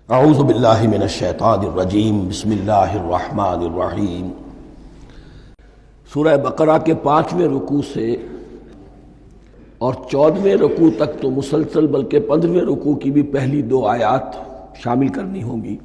اعوذ باللہ من الشیطان الرجیم بسم اللہ الرحمن الرحیم۔ سورہ بقرہ کے 5ویں رکوع سے اور 14ویں رکوع تک تو مسلسل بلکہ 15ویں رکوع کی بھی پہلی 2 آیات شامل کرنی ہوں گی۔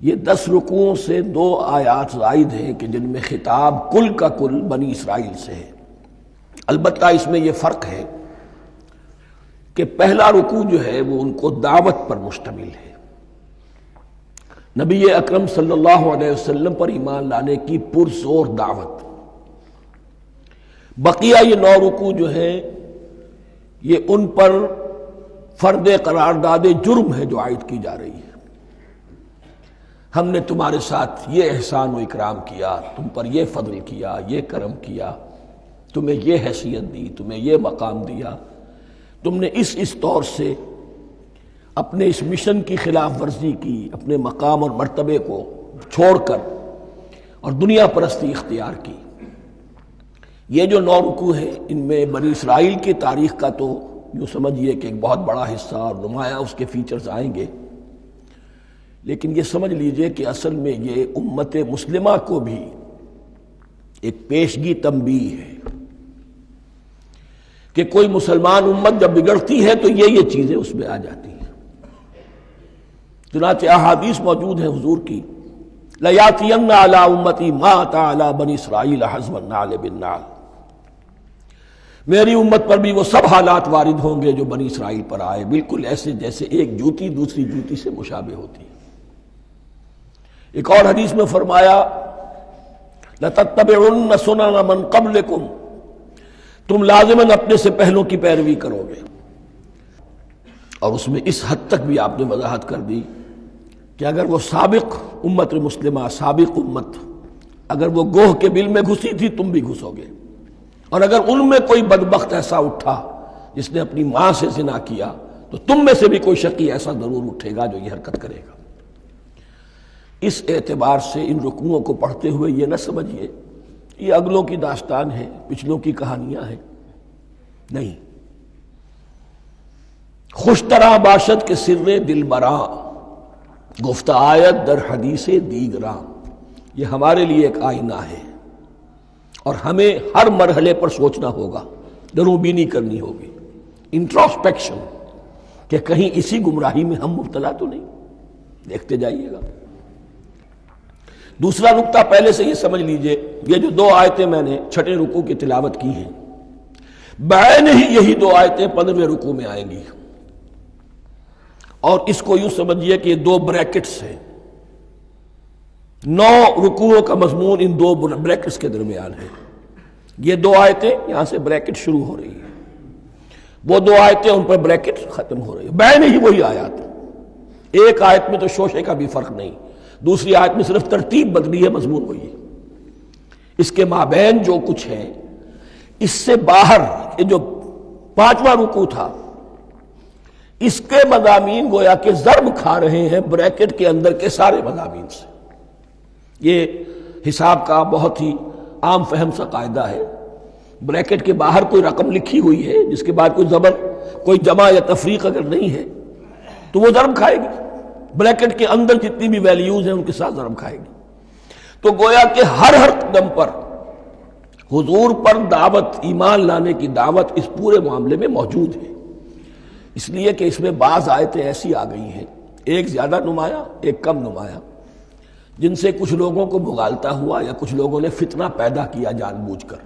یہ 10 رکوعوں سے 2 آیات زائد ہیں کہ جن میں خطاب کل کا کل بنی اسرائیل سے ہے۔ البتہ اس میں یہ فرق ہے کہ پہلا رکوع جو ہے وہ ان کو دعوت پر مشتمل ہے، نبی اکرم صلی اللہ علیہ وسلم پر ایمان لانے کی پرزور دعوت۔ بقیہ یہ 9 رکوع جو ہیں یہ ان پر فرد قرارداد جرم ہے جو عائد کی جا رہی ہے۔ ہم نے تمہارے ساتھ یہ احسان و اکرام کیا، تم پر یہ فضل کیا، یہ کرم کیا، تمہیں یہ حیثیت دی، تمہیں یہ مقام دیا، تم نے اس طور سے اپنے اس مشن کی خلاف ورزی کی، اپنے مقام اور مرتبے کو چھوڑ کر اور دنیا پرستی اختیار کی۔ یہ جو 9 رکوع ہیں ان میں بنی اسرائیل کی تاریخ کا تو یوں سمجھیے کہ ایک بہت بڑا حصہ اور نمایاں اس کے فیچرز آئیں گے، لیکن یہ سمجھ لیجئے کہ اصل میں یہ امت مسلمہ کو بھی ایک پیشگی تنبیہ ہے کہ کوئی مسلمان امت جب بگڑتی ہے تو یہ چیزیں اس میں آ جاتی ہیں۔ چنانچہ احادیث موجود ہیں حضور کی، لَيَأْتِيَنَّ عَلَىٰ أُمَّتِي مَا أَتَىٰ عَلَىٰ بَنِي إِسْرَائِيلَ حَزْوَ النَّعْلِ بِالنَّعْلِ۔ میری امت پر بھی وہ سب حالات وارد ہوں گے جو بنی اسرائیل پر آئے، بالکل ایسے جیسے ایک جوتی دوسری جوتی سے مشابہ ہوتی ہے۔ ایک اور حدیث میں فرمایا لَتَتَّبِعُنَّ سُنَنَ مَنْ قَبْلِكُمْ، تم لازماً اپنے سے پہلوں کی پیروی کرو گے۔ اور اس میں اس حد تک بھی آپ نے وضاحت کر دی کہ اگر وہ سابق امت مسلمہ، سابق امت اگر وہ گوہ کے بل میں گھسی تھی، تم بھی گھسو گے، اور اگر ان میں کوئی بدبخت ایسا اٹھا جس نے اپنی ماں سے زنا کیا تو تم میں سے بھی کوئی شقی ایسا ضرور اٹھے گا جو یہ حرکت کرے گا۔ اس اعتبار سے ان رکوعوں کو پڑھتے ہوئے یہ نہ سمجھیے یہ اگلوں کی داستان ہے، پچھلوں کی کہانیاں ہیں، نہیں۔ خوش طرح باشد کے سر دل براں، گفت آیت در حدیث دیگراں، یہ ہمارے لیے ایک آئینہ ہے اور ہمیں ہر مرحلے پر سوچنا ہوگا، دروبینی کرنی ہوگی، انٹروسپیکشن، کہ کہیں اسی گمراہی میں ہم مبتلا تو نہیں، دیکھتے جائیے گا۔ دوسرا نقطہ پہلے سے یہ سمجھ لیجئے، یہ جو 2 آیتیں میں نے 6 رکوع کی تلاوت کی ہیں، بعین ہی یہی 2 آیتیں 15ویں رکوع میں آئیں گی، اور اس کو یوں سمجھیے کہ یہ 2 بریکٹس ہیں۔ 9 رکوعوں کا مضمون ان 2 بریکٹس کے درمیان ہے۔ یہ 2 آیتیں یہاں سے بریکٹ شروع ہو رہی ہیں، وہ 2 آیتیں ان پر بریکٹ ختم ہو رہی ہیں، بعین ہی وہی آیات۔ ایک آیت میں تو شوشے کا بھی فرق نہیں، دوسری آیت میں صرف ترتیب بدلی ہے، مضمون وہی ہے۔ اس کے مابین جو کچھ ہے، اس سے باہر یہ جو 5واں رکوع تھا، اس کے مضامین گویا کہ ضرب کھا رہے ہیں بریکٹ کے اندر کے سارے مضامین سے۔ یہ حساب کا بہت ہی عام فہم سا قاعدہ ہے، بریکٹ کے باہر کوئی رقم لکھی ہوئی ہے جس کے بعد کوئی زبر، کوئی جمع یا تفریق اگر نہیں ہے تو وہ ضرب کھائے گی، بریکٹ کے اندر جتنی بھی ویلیوز ہیں ان کے ساتھ ضرب کھائے گی۔ تو گویا کہ ہر قدم پر حضور پر دعوت، ایمان لانے کی دعوت اس پورے معاملے میں موجود ہے، اس لیے کہ اس میں بعض آیتیں ایسی آ گئی ہیں، ایک زیادہ نمایاں ایک کم نمایاں، جن سے کچھ لوگوں کو مغالطہ ہوا یا کچھ لوگوں نے فتنہ پیدا کیا جان بوجھ کر۔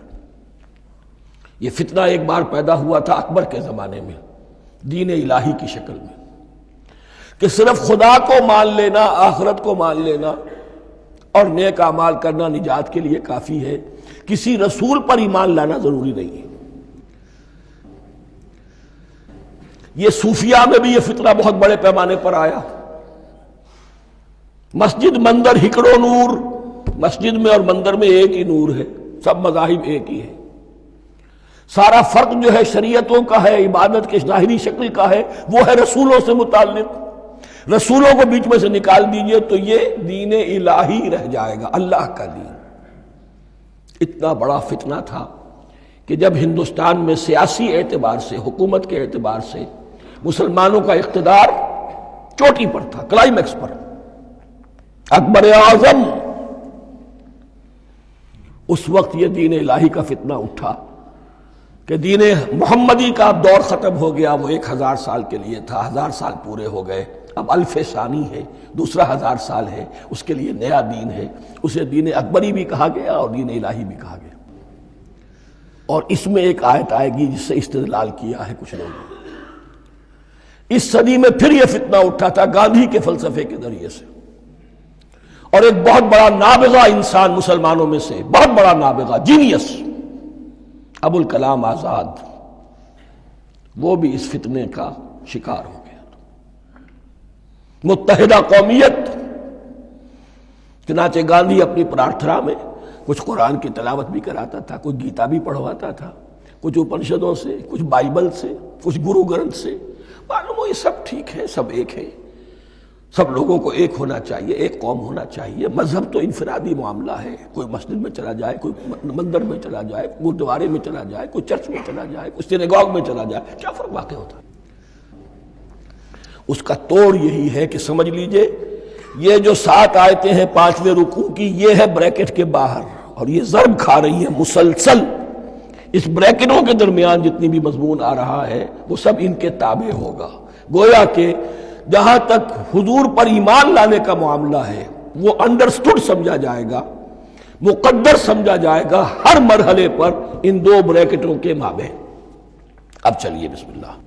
یہ فتنہ ایک بار پیدا ہوا تھا اکبر کے زمانے میں، دین الہی کی شکل میں، کہ صرف خدا کو مان لینا، آخرت کو مان لینا اور نیک اعمال کرنا نجات کے لیے کافی ہے، کسی رسول پر ایمان لانا ضروری نہیں ہے۔ یہ صوفیاء میں بھی یہ فتنہ بہت بڑے پیمانے پر آیا۔ مسجد مندر ہکڑو نور، مسجد میں اور مندر میں ایک ہی نور ہے، سب مذاہب ایک ہی ہے، سارا فرق جو ہے شریعتوں کا ہے، عبادت کے ظاہری شکل کا ہے، وہ ہے رسولوں سے متعلق۔ رسولوں کو بیچ میں سے نکال دیجئے تو یہ دین الہی رہ جائے گا، اللہ کا دین۔ اتنا بڑا فتنہ تھا کہ جب ہندوستان میں سیاسی اعتبار سے، حکومت کے اعتبار سے مسلمانوں کا اقتدار چوٹی پر تھا، کلائمیکس پر، اکبر اعظم۔ اس وقت یہ دین الہی کا فتنہ اٹھا کہ دین محمدی کا اب دور ختم ہو گیا، وہ 1000 سال کے لیے تھا، 1000 سال پورے ہو گئے، اب الف ثانی ہے، دوسرا 1000 سال ہے، اس کے لیے نیا دین ہے، اسے دین اکبری بھی کہا گیا اور دین الہی بھی کہا گیا۔ اور اس میں ایک آیت آئے گی جس سے استدلال کیا ہے کچھ لوگوں نے۔ اس صدی میں پھر یہ فتنہ اٹھا تھا گاندھی کے فلسفے کے ذریعے سے، اور ایک بہت بڑا نابغہ انسان مسلمانوں میں سے، بہت بڑا نابغہ، جینیس، ابوالکلام آزاد، وہ بھی اس فتنے کا شکار ہو گیا۔ متحدہ قومیت، چنانچہ گاندھی اپنی پرارتھنا میں کچھ قرآن کی تلاوت بھی کراتا تھا، کچھ گیتا بھی پڑھواتا تھا، کچھ اپنشدوں سے، کچھ بائبل سے، کچھ گرو گرنتھ سے، معلوم ہو یہ سب ٹھیک ہے، سب ایک ہے، سب لوگوں کو ایک ہونا چاہیے، ایک قوم ہونا چاہیے، مذہب تو انفرادی معاملہ ہے، کوئی مسجد میں چلا جائے، کوئی مندر میں چلا جائے، گردوارے میں چلا جائے، کوئی چرچ میں چلا جائے، کوئی سینیگاگ میں چلا جائے، کیا فرق واقع ہوتا ہے؟ اس کا توڑ یہی ہے کہ سمجھ لیجئے یہ جو 7 آیتیں ہیں 5ویں رکوع کی، یہ ہے بریکٹ کے باہر، اور یہ ضرب کھا رہی ہے مسلسل۔ اس بریکٹوں کے درمیان جتنی بھی مضمون آ رہا ہے وہ سب ان کے تابع ہوگا، گویا کہ جہاں تک حضور پر ایمان لانے کا معاملہ ہے وہ انڈرسٹوڈ سمجھا جائے گا، مقدر سمجھا جائے گا ہر مرحلے پر ان 2 بریکٹوں کے مابین۔ اب چلیے بسم اللہ۔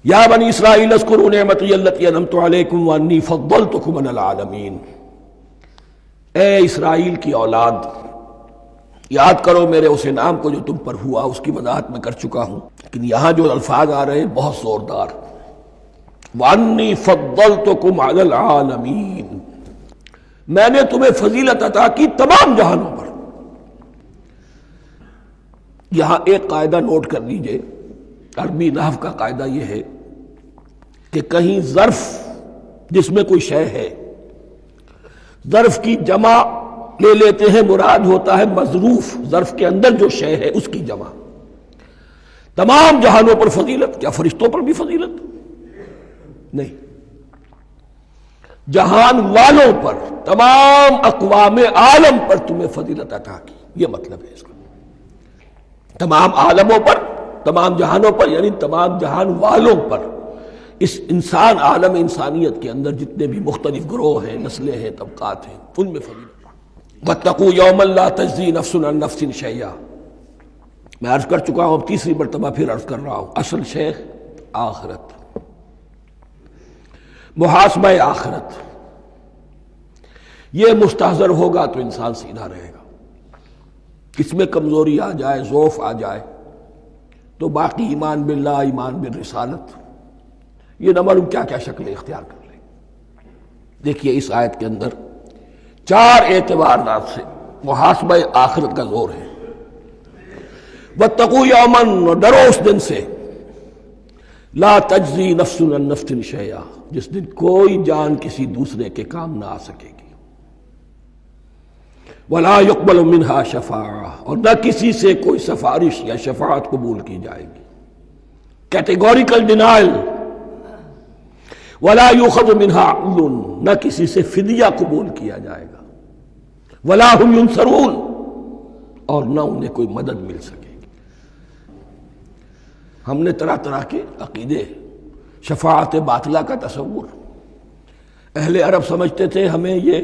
یا بنی اسرائیل اذکروا نعمتی التی انعمت علیکم وانی فضلتکم علی العالمین، اے اسرائیل کی اولاد، یاد کرو میرے اس انعام کو جو تم پر ہوا، اس کی وضاحت میں کر چکا ہوں، لیکن یہاں جو الفاظ آ رہے ہیں بہت زوردار، وانی فضلتکم علی العالمین، میں نے تمہیں فضیلت عطا کی تمام جہانوں پر۔ یہاں ایک قاعدہ نوٹ کر لیجئے، عربی نحو کا قاعدہ یہ ہے کہ کہیں ظرف جس میں کوئی شے ہے، ظرف کی جمع لے لیتے ہیں، مراد ہوتا ہے مظروف، ظرف کے اندر جو شے ہے اس کی جمع۔ تمام جہانوں پر فضیلت، کیا فرشتوں پر بھی فضیلت؟ نہیں، جہان والوں پر، تمام اقوام عالم پر تمہیں فضیلت عطا کی، یہ مطلب ہے اس کا۔ تمام عالموں پر، تمام جہانوں پر، یعنی تمام جہان والوں پر، اس انسان عالم انسانیت کے اندر جتنے بھی مختلف گروہ ہیں، نسلیں ہیں، طبقات ہیں، ان میں فضیلت۔ وَاتَّقُوا يَوْمًا لَا تَجْزِي نَفْسٌ عَن نَفْسٍ شَيْئًا، میں عرض کر چکا ہوں، اب تیسری مرتبہ پھر عرض کر رہا ہوں، اصل شیخ آخرت، محاسبہ آخرت، یہ مستحضر ہوگا تو انسان سیدھا رہے گا۔ کس میں کمزوری آ جائے، ضعف آ جائے، تو باقی ایمان باللہ، ایمان بالرسالت، یہ نہ معلوم کیا کیا شکلیں اختیار کر لیں۔ دیکھیے اس آیت کے اندر 4 اعتبارات سے محاسبہ آخرت کا زور ہے۔ وَاتَّقُوا يَوْمًا، ڈرو اس دن سے، لا تجزی نفس عن نفس شیئا، جس دن کوئی جان کسی دوسرے کے کام نہ آ سکے گی، ولا يقبل منها شفاعہ، اور نہ کسی سے کوئی سفارش یا شفاعت قبول کی جائے گی، کیٹیگوریکل ڈینائل، ولا يؤخذ منها عدل، نہ کسی سے فدیہ قبول کیا جائے گا، ولا هم ينصرون، اور نہ انہیں کوئی مدد مل سکے گی۔ ہم نے طرح طرح کے عقیدے، شفاعت باطلہ کا تصور، اہل عرب سمجھتے تھے ہمیں یہ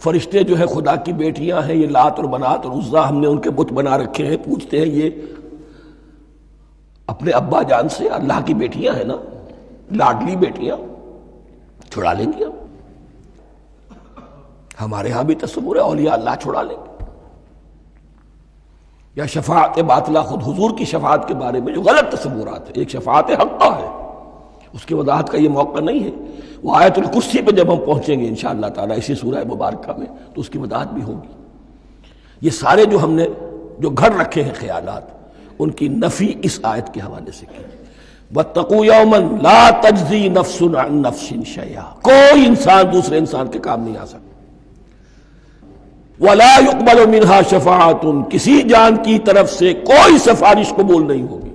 فرشتے جو ہے خدا کی بیٹیاں ہیں، یہ لات اور منات اور عزا، ہم نے ان کے بت بنا رکھے ہیں، پوچھتے ہیں یہ اپنے ابا جان سے اللہ کی بیٹیاں ہیں نا، لاڈلی بیٹیاں، چھڑا لیں گے ہمارے ہاں بھی تصور ہے اولیاء اللہ چھڑا لیں گے۔ یا شفاعت باطلہ، خود حضور کی شفاعت کے بارے میں جو غلط تصورات ہیں، ایک شفاعت حقہ ہے، اس کی وضاحت کا یہ موقع نہیں ہے، وہ آیت الکرسی پہ جب ہم پہنچیں گے انشاءاللہ تعالیٰ اسی سورہ مبارکہ میں تو اس کی وضاحت بھی ہوگی۔ یہ سارے جو ہم نے جو گھڑ رکھے ہیں خیالات، ان کی نفی اس آیت کے حوالے سے کی۔ وَاتَّقُوا يَوْمًا لَا تَجْزِي نَفْسٌ عَن نَفْسٍ شَيْئًا، کوئی انسان دوسرے انسان کے کام نہیں آ سکتا، وَلَا يُقْبَلُ مِنْهَا شَفَاعَةٌ، کسی جان کی طرف سے کوئی سفارش قبول نہیں ہوگی،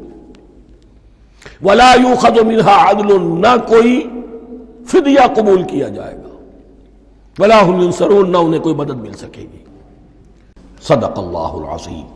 ولا یؤخذ منها عدل، نہ کوئی فدیہ قبول کیا جائے گا، ولا هم ینصرون، نہ انہیں کوئی مدد مل سکے گی۔ صدق اللہ العظیم۔